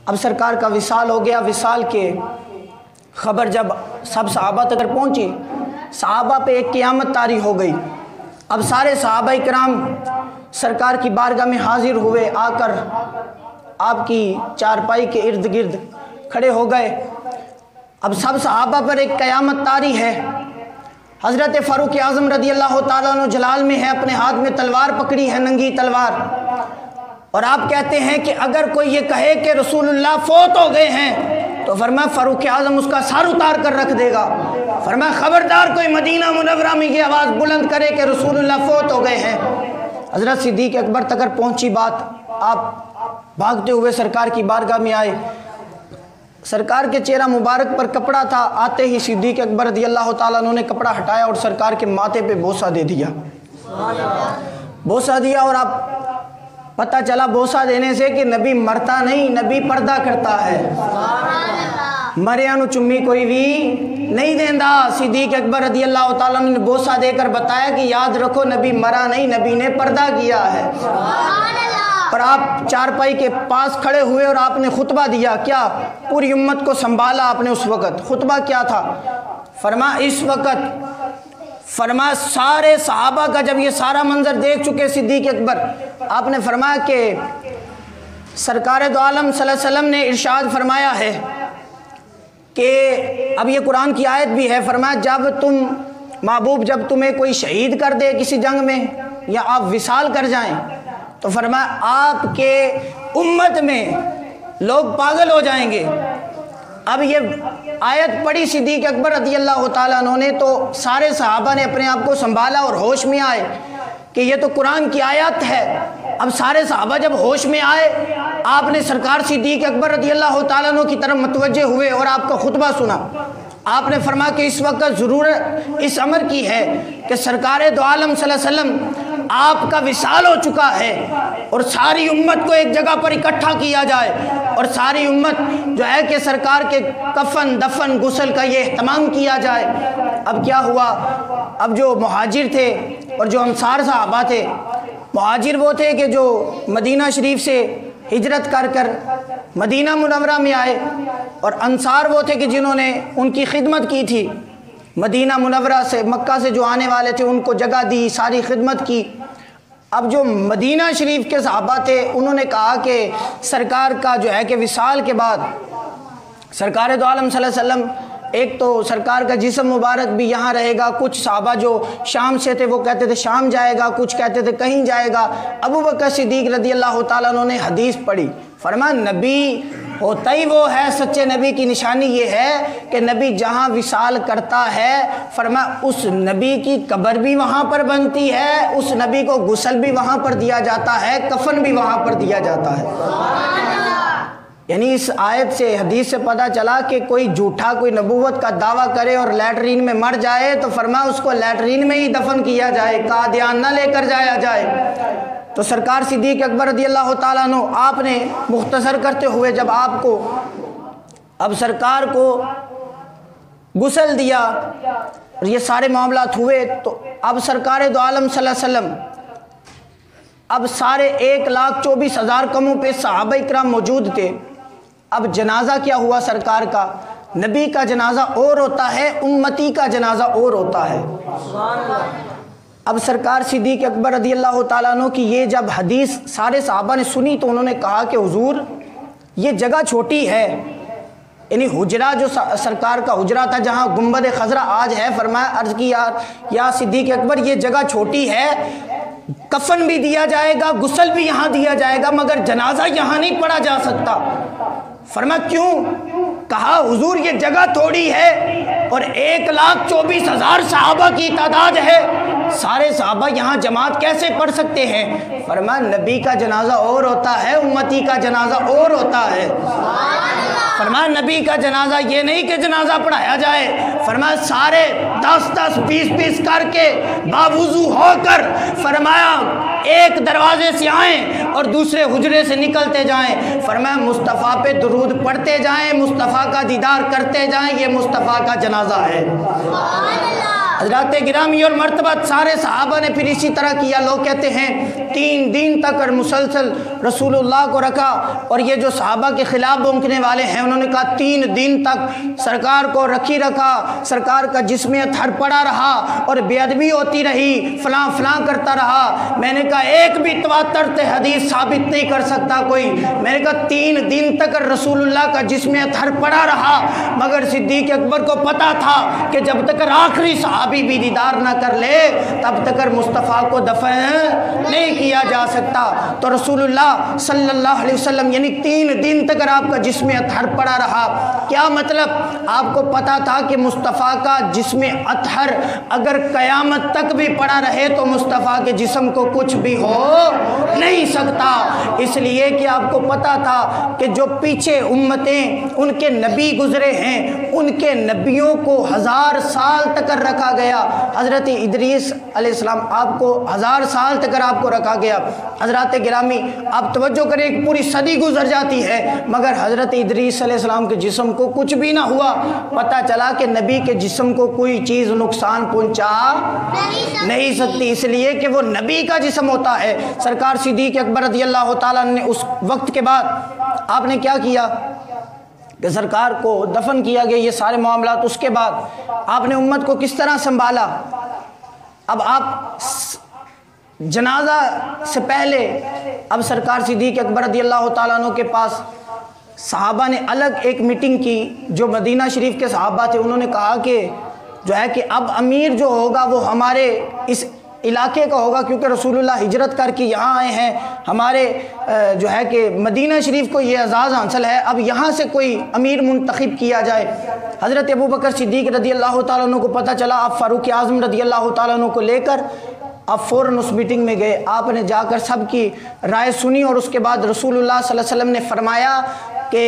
اب سرکار کا وصال ہو گیا. وصال کے خبر جب سب صحابہ تک پہنچی، صحابہ پہ ایک قیامت طاری ہو گئی. اب سارے صحابہ کرام سرکار کی بارگاہ میں حاضر ہوئے، آ کر آپ کی چارپائی کے ارد گرد کھڑے ہو گئے. اب سب صحابہ پر ایک قیامت طاری ہے. حضرت فاروق اعظم رضی اللہ تعالیٰ عنہ جلال میں ہے، اپنے ہاتھ میں تلوار پکڑی ہے، ننگی تلوار. اور آپ کہتے ہیں کہ اگر کوئی یہ کہے کہ رسول اللہ فوت ہو گئے ہیں تو فرمایا فاروق اعظم اس کا سر اتار کر رکھ دے گا. فرمایا خبردار کوئی مدینہ منورہ میں یہ آواز بلند کرے کہ رسول اللہ فوت ہو گئے ہیں. حضرت صدیق اکبر تک پہنچی بات، آپ بھاگتے ہوئے سرکار کی بارگاہ میں آئے. سرکار کے چہرہ مبارک پر کپڑا تھا، آتے ہی صدیق اکبر رضی اللہ تعالیٰ عنہ نے کپڑا ہٹایا اور سرکار کے ماتھے پہ بوسہ دے دیا. بوسہ دیا اور آپ پتہ چلا بوسہ دینے سے کہ نبی مرتا نہیں، نبی پردہ کرتا ہے. مریا نو چمی کوئی بھی نہیں دیندا. صدیق اکبر رضی اللہ تعالیٰ عنہ نے بوسہ دے کر بتایا کہ یاد رکھو نبی مرا نہیں، نبی نے پردہ کیا ہے. اور آپ چارپائی کے پاس کھڑے ہوئے اور آپ نے خطبہ دیا. کیا؟ پوری امت کو سنبھالا آپ نے. اس وقت خطبہ کیا تھا؟ اس وقت سارے صحابہ کا جب یہ سارا منظر دیکھ چکے صدیق اکبر، آپ نے فرمایا کہ سرکار دو عالم صلی اللہ علیہ وسلم نے ارشاد فرمایا ہے کہ اب یہ قرآن کی آیت بھی ہے. فرمایا جب تمہیں کوئی شہید کر دے کسی جنگ میں یا آپ وصال کر جائیں تو فرمایا آپ کے امت میں لوگ پاگل ہو جائیں گے. اب یہ آیت پڑھی صدیق اکبر رضی اللہ تعالیٰ عنہ نے تو سارے صحابہ نے اپنے آپ کو سنبھالا اور ہوش میں آئے کہ یہ تو قرآن کی آیت ہے. اب سارے صحابہ جب ہوش میں آئے، آپ نے سرکار صدیق اکبر رضی اللہ تعالیٰ عنہ کی طرف متوجہ ہوئے اور آپ کا خطبہ سنا. آپ نے فرمایا کہ اس وقت ضرورت اس امر کی ہے کہ سرکار دو عالم صلی اللہ علیہ وسلم آپ کا وصال ہو چکا ہے اور ساری امت کو ایک جگہ پر اکٹھا کیا جائے اور ساری امت جو ہے کہ سرکار کے کفن دفن غسل کا یہ اہتمام کیا جائے. اب کیا ہوا؟ اب جو مہاجر تھے اور جو انصار صحابہ تھے، مہاجر وہ تھے کہ جو مدینہ شریف سے ہجرت کر مدینہ منورہ میں آئے، اور انصار وہ تھے کہ جنہوں نے ان کی خدمت کی تھی. مدینہ منورہ سے مکہ سے جو آنے والے تھے ان کو جگہ دی، ساری خدمت کی. اب جو مدینہ شریف کے صحابہ تھے انہوں نے کہا کہ سرکار کا جو ہے کہ وصال کے بعد سرکار دو عالم صلی اللہ علیہ وسلم ایک تو سرکار کا جسم مبارک بھی یہاں رہے گا. کچھ صحابہ جو شام سے تھے وہ کہتے تھے شام جائے گا، کچھ کہتے تھے کہیں جائے گا. ابو بکر صدیق رضی اللہ تعالیٰ عنہ نے حدیث پڑھی. فرمایا نبی ہوتا ہی وہ ہے، سچے نبی کی نشانی یہ ہے کہ نبی جہاں وصال کرتا ہے فرمایا اس نبی کی قبر بھی وہاں پر بنتی ہے، اس نبی کو غسل بھی وہاں پر دیا جاتا ہے، کفن بھی وہاں پر دیا جاتا ہے. یعنی اس آیت سے حدیث سے پتہ چلا کہ کوئی جھوٹا کوئی نبوت کا دعویٰ کرے اور لیٹرین میں مر جائے تو فرمایا اس کو لیٹرین میں ہی دفن کیا جائے، قادیان نہ لے کر جایا جائے. تو سرکار صدیق اکبر رضی اللہ تعالیٰ عنہ آپ نے مختصر کرتے ہوئے جب آپ کو اب سرکار کو غسل دیا اور یہ سارے معاملات ہوئے تو اب سرکار دو عالم صلی اللہ علیہ وسلم اب سارے 1,24,000 کموں پہ صحابہ اکرام موجود تھے. اب جنازہ کیا ہوا سرکار کا؟ نبی کا جنازہ اور ہوتا ہے، امتی کا جنازہ اور ہوتا ہے. اب سرکار صدیق اکبر رضی اللہ تعالیٰ عنہ کی یہ جب حدیث سارے صحابہ نے سنی تو انہوں نے کہا کہ حضور یہ جگہ چھوٹی ہے. یعنی حجرہ جو سرکار کا حجرہ تھا جہاں گنبد خضرا آج ہے، فرمایا عرض کی یا صدیق اکبر یہ جگہ چھوٹی ہے، کفن بھی دیا جائے گا، غسل بھی یہاں دیا جائے گا، مگر جنازہ یہاں نہیں پڑھا جا سکتا. فرمایا کیوں؟ کہا حضور یہ جگہ تھوڑی ہے اور 1,24,000 صحابہ کی تعداد ہے، سارے صحابہ یہاں جماعت کیسے پڑھ سکتے ہیں؟ فرمایا نبی کا جنازہ اور ہوتا ہے، امتی کا جنازہ اور ہوتا ہے. فرمایا نبی کا جنازہ یہ نہیں کہ جنازہ پڑھایا جائے، فرمایا سارے 10-10 20-20 کر کے باوضو ہو کر فرمایا ایک دروازے سے آئیں اور دوسرے حجرے سے نکلتے جائیں. فرمایا مصطفیٰ پہ درود پڑھتے جائیں، مصطفیٰ کا دیدار کرتے جائیں، یہ مصطفیٰ کا جنازہ ہے. حضرات گرامی اور مرتبہ سارے صحابہ نے پھر اسی طرح کیا. لوگ کہتے ہیں 3 دن تک اور مسلسل رسول اللہ کو رکھا, اور یہ جو صحابہ کے خلاف بونکنے والے ہیں انہوں نے کہا 3 دن تک سرکار کو رکھا, سرکار کا جسم اطہر پڑا رہا اور بے ادبی ہوتی رہی, فلاں فلاں کرتا رہا. میں نے کہا ایک بھی تواتر حدیث ثابت نہیں کر سکتا کوئی. میں نے کہا 3 دن تک رسول اللہ کا جسم اطہر پڑا رہا, مگر صدیق اکبر کو پتا تھا کہ جب تک آخری صحابی بھی دیدار نہ کر لے تب تک مصطفیٰ کو دفن نہیں کیا جا سکتا. تو رسول اللہ صلی اللہ علیہ وسلم یعنی 3 دن تک آپ کا جسم اطہر پڑا رہا. کیا مطلب؟ آپ کو پتا تھا کہ مصطفیٰ کا جسم اطہر اگر قیامت تک بھی پڑا رہے تو مصطفیٰ کے جسم کو کچھ بھی ہو نہیں سکتا, اس لیے کہ آپ کو پتا تھا کہ جو پیچھے امتیں ان کے نبی گزرے ہیں ان کے نبیوں کو 1000 سال تک رکھا گیا. حضرت ادریس علیہ السلام آپ کو 1000 سال تک آپ کو رکھا گیا. حضرات گرامی آپ توجہ کریں, ایک پوری صدی گزر جاتی ہے مگر حضرت ادریس علیہ السلام کے جسم کو کچھ بھی نہ ہوا. پتہ چلا کہ نبی کے جسم کو کوئی چیز نقصان پہنچا نہیں سکتی, اس لیے کہ وہ نبی کا جسم ہوتا ہے. سرکار صدیق اکبر رضی اللہ تعالیٰ نے اس وقت کے بعد آپ نے کیا کیا کہ سرکار کو دفن کیا گیا, یہ سارے معاملات. اس کے بعد آپ نے امت کو کس طرح سنبھالا. اب آپ جنازہ سے پہلے اب سرکار صدیق اکبر رضی اللہ تعالیٰ عنہ کے پاس صحابہ نے الگ ایک میٹنگ کی. جو مدینہ شریف کے صحابہ تھے انہوں نے کہا کہ جو ہے کہ اب امیر جو ہوگا وہ ہمارے اس علاقے کا ہوگا, کیونکہ رسول اللہ ہجرت کر کے یہاں آئے ہیں, ہمارے جو ہے کہ مدینہ شریف کو یہ اعزاز حاصل ہے, اب یہاں سے کوئی امیر منتخب کیا جائے. حضرت ابوبکر صدیق رضی اللہ تعالیٰ عنہ کو پتہ چلا, آپ فاروق اعظم رضی اللہ تعالیٰ عنہ کو لے کر آپ فوراً اس میٹنگ میں گئے. آپ نے جا کر سب کی رائے سنی اور اس کے بعد رسول اللہ صلی اللہ علیہ وسلم نے فرمایا کہ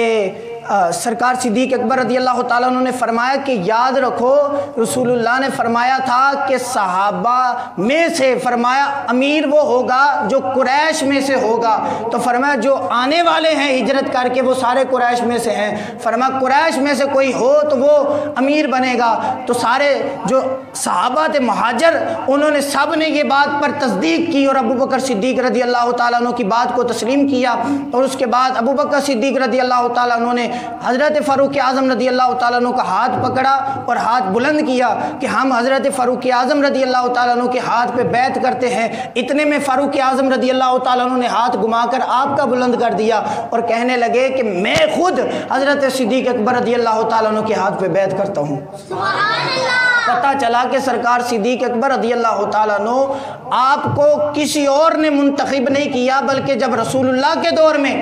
سرکار صدیق اکبر رضی اللہ تعالیٰ عنہ نے فرمایا کہ یاد رکھو رسول اللہ نے فرمایا تھا کہ صحابہ میں سے فرمایا امیر وہ ہوگا جو قریش میں سے ہوگا. تو فرمایا جو آنے والے ہیں ہجرت کر کے وہ سارے قریش میں سے ہیں, فرمایا قریش میں سے کوئی ہو تو وہ امیر بنے گا. تو سارے جو صحابہ تھے مہاجر انہوں نے سب نے یہ بات پر تصدیق کی اور ابوبکر صدیق رضی اللہ تعالیٰ عنہ کی بات کو تسلیم کیا. اور اس کے بعد ابوبکر صدیق رضی اللہ تعالیٰ عنہ نے حضرت فاروق اعظم رضی اللہ تعالیٰ عنہ کا ہاتھ پکڑا اور ہاتھ بلند کیا کہ ہم حضرت فاروق اعظم رضی اللہ تعالیٰ عنہ کے ہاتھ پہ بیعت کرتے ہیں. اتنے میں فاروق اعظم رضی اللہ تعالیٰ عنہ نے ہاتھ گھما کر آپ کا بلند کر دیا اور کہنے لگے کہ میں خود حضرت صدیق اکبر رضی اللہ تعالیٰ عنہ کے ہاتھ پہ بیعت کرتا ہوں. سبحان اللہ. پتہ چلا کہ سرکار صدیق اکبر رضی اللہ تعالیٰ عنہ آپ کو کسی اور نے منتخب نہیں کیا بلکہ جب رسول اللہ کے دور میں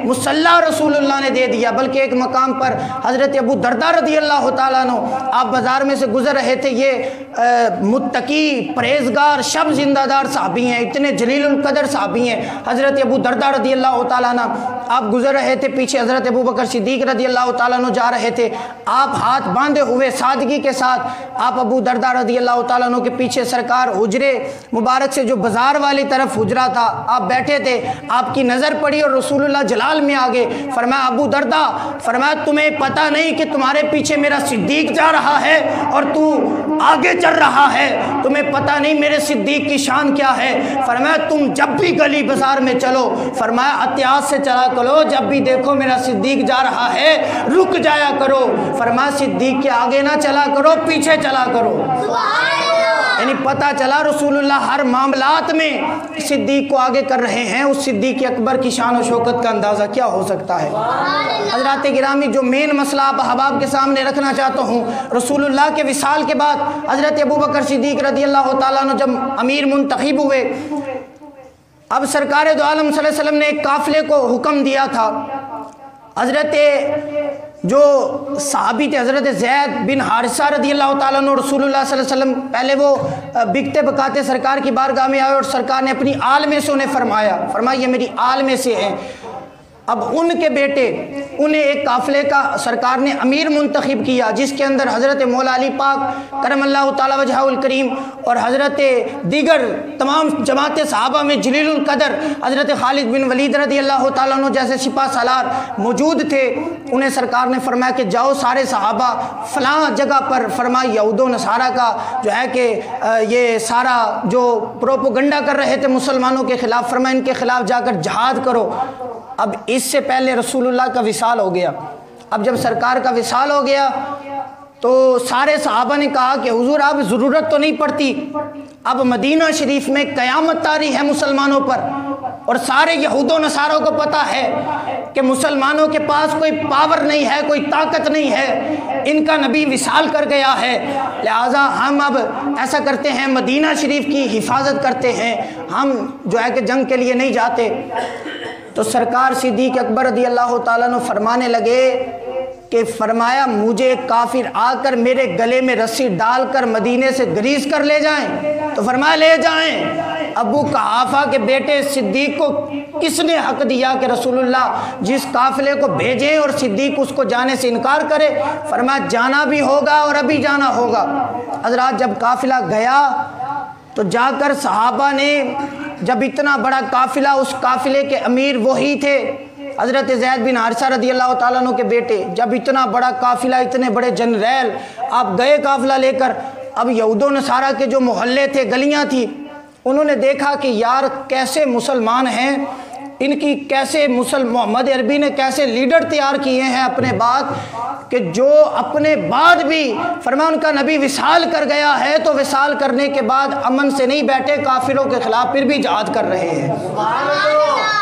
مصلی رسول اللہ نے دے دیا. بلکہ ایک مقام پر حضرت ابو درداء رضی اللہ تعالیٰ عنہ آپ بازار میں سے گزر رہے تھے, یہ متقی پرہیزگار شب زندہ دار صحابی ہیں, اتنے جلیل القدر صحابی ہیں. حضرت ابو درداء رضی اللہ تعالیٰ عنہ آپ گزر رہے تھے, پیچھے حضرت ابوبکر صدیق رضی اللہ تعالیٰ عنہ جا رہے تھے. آپ ہاتھ باندھے ہوئے سادگی کے ساتھ آپ ابو درداء رضی اللہ تعالیٰ عنہ کے پیچھے سرکار حجرے مبارک سے جو بازار والی طرف حجرہ تھا آپ بیٹھے تھے, آپ کی نظر پڑی اور رسول اللہ جلال میں آگے. فرمایا ابو درداء, فرمایا تمہیں پتہ نہیں کہ تمہارے پیچھے میرا صدیق جا رہا ہے اور تو آگے چل رہا ہے, تمہیں پتہ نہیں میرے صدیق کی شان کیا ہے. فرمایا تم جب بھی گلی بازار میں چلو فرمایا احتیاط سے چلا کرو, جب بھی دیکھو میرا صدیق جا رہا ہے رک جایا کرو. فرمایا صدیق کے آگے نہ چلا کرو پیچھے چلا کرو. یعنی پتہ چلا رسول اللہ ہر معاملات میں صدیق کو آگے کر رہے ہیں. اس صدیق اکبر کی شان و شوکت کا اندازہ کیا ہو سکتا ہے. حضرات گرامی جو مین مسئلہ آپ احباب کے سامنے رکھنا چاہتا ہوں, رسول اللہ کے وصال کے بعد حضرت ابوبکر صدیق رضی اللہ تعالیٰ عنہ جب امیر منتخب ہوئے, اب سرکار دو عالم صلی اللہ علیہ وسلم نے ایک قافلے کو حکم دیا تھا. حضرت جو صحابی تھے حضرت زید بن حارثہ رضی اللہ تعالیٰ عنہ رسول اللہ صلی اللہ علیہ وسلم پہلے وہ بکتے بکاتے سرکار کی بارگاہ میں آئے اور سرکار نے اپنی آل میں سے انہیں فرمایا یہ میری آل میں سے ہیں. اب ان کے بیٹے انہیں ایک قافلے کا سرکار نے امیر منتخب کیا، جس کے اندر حضرت مولا علی پاک کرم اللہ تعالی وجہہ الکریم اور حضرت دیگر تمام جماعت صحابہ میں جلیل القدر حضرت خالد بن ولید رضی اللہ تعالیٰ عنہ جیسے سپہ سالار موجود تھے۔ انہیں سرکار نے فرمایا کہ جاؤ سارے صحابہ فلاں جگہ پر، فرمایا یہود و نصارہ کا جو ہے کہ یہ سارا جو پروپوگنڈا کر رہے تھے مسلمانوں کے خلاف، فرمایا ان کے خلاف جا کر جہاد کرو۔ اب اس سے پہلے رسول اللہ کا وصال ہو گیا۔ اب جب سرکار کا وصال ہو گیا تو سارے صحابہ نے کہا کہ حضور اب ضرورت تو نہیں پڑتی، اب مدینہ شریف میں قیامت طاری ہے مسلمانوں پر، اور سارے یہود و نصاروں کو پتہ ہے کہ مسلمانوں کے پاس کوئی پاور نہیں ہے، کوئی طاقت نہیں ہے، ان کا نبی وصال کر گیا ہے، لہٰذا ہم اب ایسا کرتے ہیں مدینہ شریف کی حفاظت کرتے ہیں، ہم جو ہے کہ جنگ کے لیے نہیں جاتے۔ تو سرکار صدیق اکبر رضی اللہ تعالیٰ عنہ فرمانے لگے کہ فرمایا مجھے ایک کافر آ کر میرے گلے میں رسی ڈال کر مدینے سے گریز کر لے جائیں، تو فرمایا لے جائیں۔ ابو قحافہ کے بیٹے صدیق کو کس نے حق دیا کہ رسول اللہ جس قافلے کو بھیجیں اور صدیق اس کو جانے سے انکار کرے؟ فرمایا جانا بھی ہوگا اور ابھی جانا ہوگا۔ حضرات جب قافلہ گیا تو جا کر صحابہ نے، جب اتنا بڑا قافلہ، اس قافلے کے امیر وہی تھے حضرت زید بن حارثہ رضی اللہ تعالیٰ عنہ کے بیٹے، جب اتنا بڑا قافلہ، اتنے بڑے جنریل آپ گئے قافلہ لے کر، اب یہود و نصارہ کے جو محلے تھے، گلیاں تھی، انہوں نے دیکھا کہ یار کیسے مسلمان ہیں، ان کی کیسے محمد عربی نے کیسے لیڈر تیار کیے ہیں اپنے بعد، کہ جو اپنے بعد بھی فرمایا ان کا نبی وصال کر گیا ہے تو وصال کرنے کے بعد امن سے نہیں بیٹھے، کافروں کے خلاف پھر بھی جہاد کر رہے ہیں۔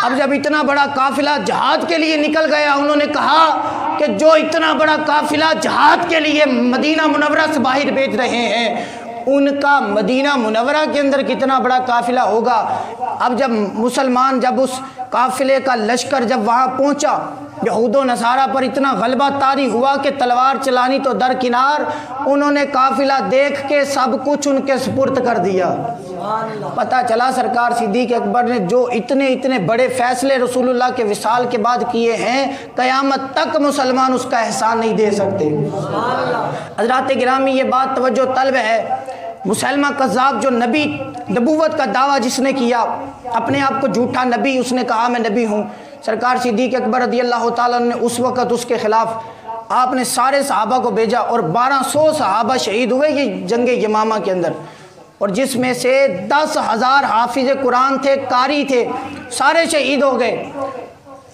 اب جب اتنا بڑا قافلہ جہاد کے لیے نکل گیا، انہوں نے کہا کہ جو اتنا بڑا قافلہ جہاد کے لیے مدینہ منورہ سے باہر بھیج رہے ہیں، ان کا مدینہ منورہ کے اندر کتنا بڑا قافلہ ہوگا۔ اب جب مسلمان، جب اس قافلے کا لشکر جب وہاں پہنچا، یہود و نصارہ پر اتنا غلبہ طاری ہوا کہ تلوار چلانی تو درکنار، انہوں نے قافلہ دیکھ کے سب کچھ ان کے سپرد کر دیا۔ پتہ چلا سرکار صدیق اکبر نے جو اتنے بڑے فیصلے رسول اللہ کے وصال کے بعد کیے ہیں، قیامت تک مسلمان اس کا احسان نہیں دے سکتے۔ حضرات گرامی یہ بات توجہ طلب ہے، مسلمہ کذاب جو نبوت کا دعویٰ جس نے کیا، اپنے آپ کو جھوٹا نبی، اس نے کہا میں نبی ہوں، سرکار صدیق اکبر رضی اللہ تعالیٰ نے اس وقت اس کے خلاف آپ نے سارے صحابہ کو بھیجا، اور 1200 صحابہ شہید ہوئے یہ جنگ یمامہ کے اندر، اور جس میں سے 10,000 حافظ قرآن تھے، قاری تھے، سارے شہید ہو گئے۔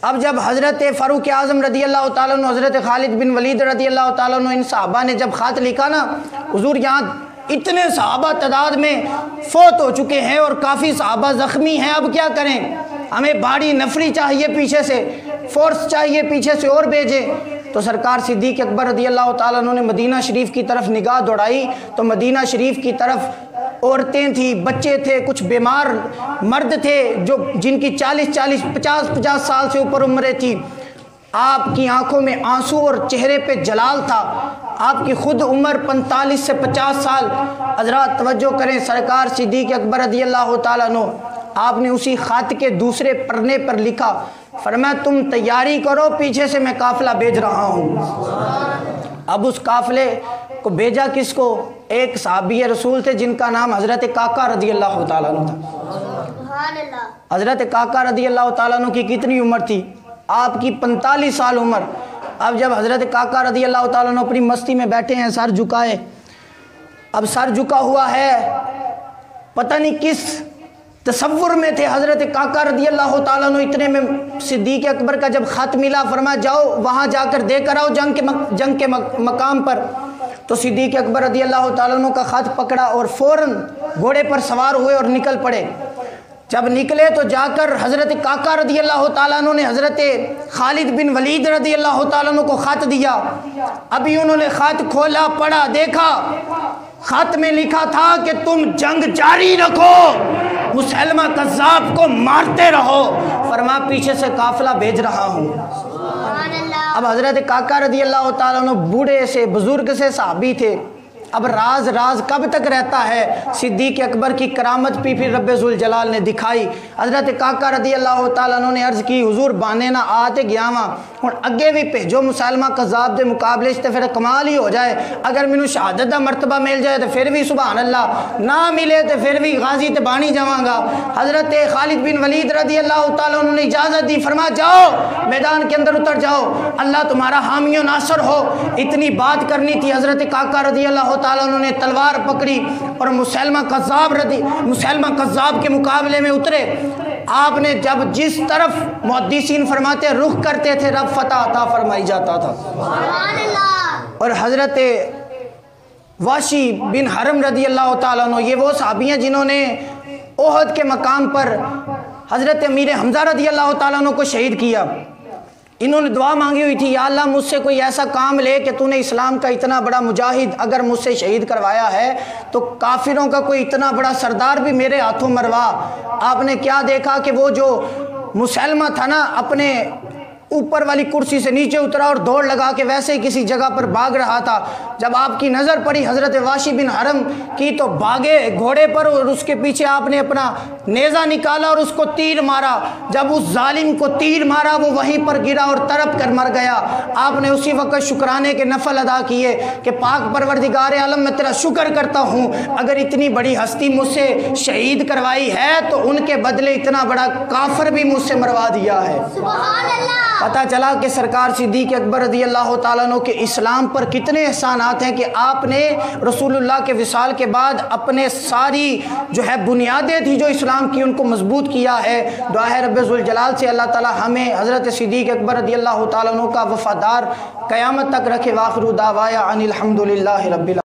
اب جب حضرت فاروق اعظم رضی اللہ تعالیٰ عنہ، حضرت خالد بن ولید رضی اللہ تعالیٰ عنہ، ان صحابہ نے جب خط لکھا نا، حضور یہاں اتنے صحابہ تعداد میں فوت ہو چکے ہیں اور کافی صحابہ زخمی ہیں، اب کیا کریں، ہمیں بھاری نفری چاہیے، پیچھے سے فورس چاہیے، پیچھے سے اور بھیجیں۔ تو سرکار صدیق اکبر رضی اللہ تعالیٰ عنہ نے مدینہ شریف کی طرف نگاہ دوڑائی تو مدینہ شریف کی طرف عورتیں تھیں، بچے تھے، کچھ بیمار مرد تھے جو جن کی 50 سال سے اوپر عمریں تھی۔ آپ کی آنکھوں میں آنسو اور چہرے پہ جلال تھا، آپ کی خود عمر 45 سے 50 سال۔ حضرات توجہ کریں، سرکار صدیق اکبر رضی اللہ تعالیٰ عنہ آپ نے اسی خط کے دوسرے پرنے پر لکھا، فرمایا تم تیاری کرو، پیچھے سے میں قافلہ بھیج رہا ہوں۔ اب اس قافلے کو بھیجا کس کو؟ ایک صحابی رسول تھے جن کا نام حضرت قعقاع رضی اللہ تعالیٰ عنہ تھا۔ حضرت قعقاع رضی اللہ تعالیٰ عنہ کی کتنی عمر تھی؟ آپ کی 45 سال عمر۔ اب جب حضرت قعقاع رضی اللہ تعالیٰ عنہ اپنی مستی میں بیٹھے ہیں، سر جھکائے، اب سر جھکا ہوا ہے، پتہ نہیں کس تصور میں تھے حضرت قعقاع رضی اللہ تعالیٰ عنہ۔ اتنے میں صدیق اکبر کا جب خط ملا، فرمایا جاؤ وہاں جا کر دے کر آؤ جنگ کے مقام پر۔ تو صدیق اکبر رضی اللہ تعالیٰ عنہ کا خط پکڑا اور فوراً گھوڑے پر سوار ہوئے اور نکل پڑے۔ جب نکلے تو جا کر حضرت قعقاع رضی اللہ تعالیٰ عنہ نے حضرت خالد بن ولید رضی اللہ تعالیٰ عنہ کو خط دیا۔ ابھی انہوں نے خط کھولا، پڑھا، دیکھا، خط میں لکھا تھا کہ تم جنگ جاری رکھو، مسلمہ کذاب کو مارتے رہو، فرما پیچھے سے قافلہ بھیج رہا ہوں۔ اب حضرت قعقاع رضی اللہ تعالیٰ عنہ بوڑھے سے بزرگ سے صحابی تھے، اب راز راز کب تک رہتا ہے؟ صدیق اکبر کی کرامت بھی پھر رب ذوالجلال نے دکھائی۔ حضرت کاکا رضی اللہ تعالیٰ عنہ نے عرض کی حضور بانے نہ آتے گیا ہاں ہوں اگے بھی بھیجو مسلمہ قذاب دے مقابلے سے پھر کمال ہی ہو جائے، اگر مینوں شہادت دا مرتبہ مل جائے تو پھر بھی سبحان اللہ، نہ ملے تو پھر بھی غازی تے بانی جاواں گا۔ حضرت خالد بن ولید رضی اللہ تعالیٰ عنہ نے اجازت دی، فرما جاؤ میدان کے اندر اتر جاؤ، اللہ تمہارا حامی و ناصر ہو۔ اتنی بات کرنی تھی، حضرت کاکا رضی اللہ تعالیٰ عنہ نے تلوار پکڑی اور مسلمہ قذاب کے مقابلے میں اترے۔ آپ نے جب جس طرف محدثین فرماتے رخ کرتے تھے رب فتح عطا فرمائی جاتا تھا۔ اور حضرت واشی بن حرم رضی اللہ تعالیٰ عنہ، یہ وہ صحابی ہیں جنہوں نے احد کے مقام پر حضرت امیر حمزہ رضی اللہ تعالیٰ عنہ کو شہید کیا۔ انہوں نے دعا مانگی ہوئی تھی، یا اللہ مجھ سے کوئی ایسا کام لے کہ تو نے اسلام کا اتنا بڑا مجاہد اگر مجھ سے شہید کروایا ہے تو کافروں کا کوئی اتنا بڑا سردار بھی میرے ہاتھوں مروا۔ آپ نے کیا دیکھا کہ وہ جو مسلمہ تھا نا، اپنے اوپر والی کرسی سے نیچے اترا اور دوڑ لگا کے ویسے ہی کسی جگہ پر بھاگ رہا تھا۔ جب آپ کی نظر پڑی حضرت واشی بن حرم کی تو بھاگے گھوڑے پر اور اس کے پیچھے آپ نے اپنا نیزہ نکالا اور اس کو تیر مارا۔ جب اس ظالم کو تیر مارا وہ وہیں پر گرا اور تڑپ کر مر گیا۔ آپ نے اسی وقت شکرانے کے نفل ادا کیے کہ پاک پروردگار عالم میں تیرا شکر کرتا ہوں، اگر اتنی بڑی ہستی مجھ سے شہید کروائی ہے تو ان کے بدلے اتنا بڑا کافر بھی مجھ سے مروا دیا ہے۔ سبحان اللہ۔ پتہ چلا کہ سرکار صدیق اکبر رضی اللہ تعالیٰ عنہ کے اسلام پر کتنے احسانات ہیں کہ آپ نے رسول اللہ کے وصال کے بعد اپنے ساری جو ہے بنیادیں تھی جو اسلام کی ان کو مضبوط کیا ہے۔ دعا ہے رب ذوالجلال سے اللہ تعالیٰ ہمیں حضرت صدیق اکبر رضی اللہ تعالیٰ عنہ کا وفادار قیامت تک رکھے۔ وآخر دعوایا ان الحمدللہ رب العالمین۔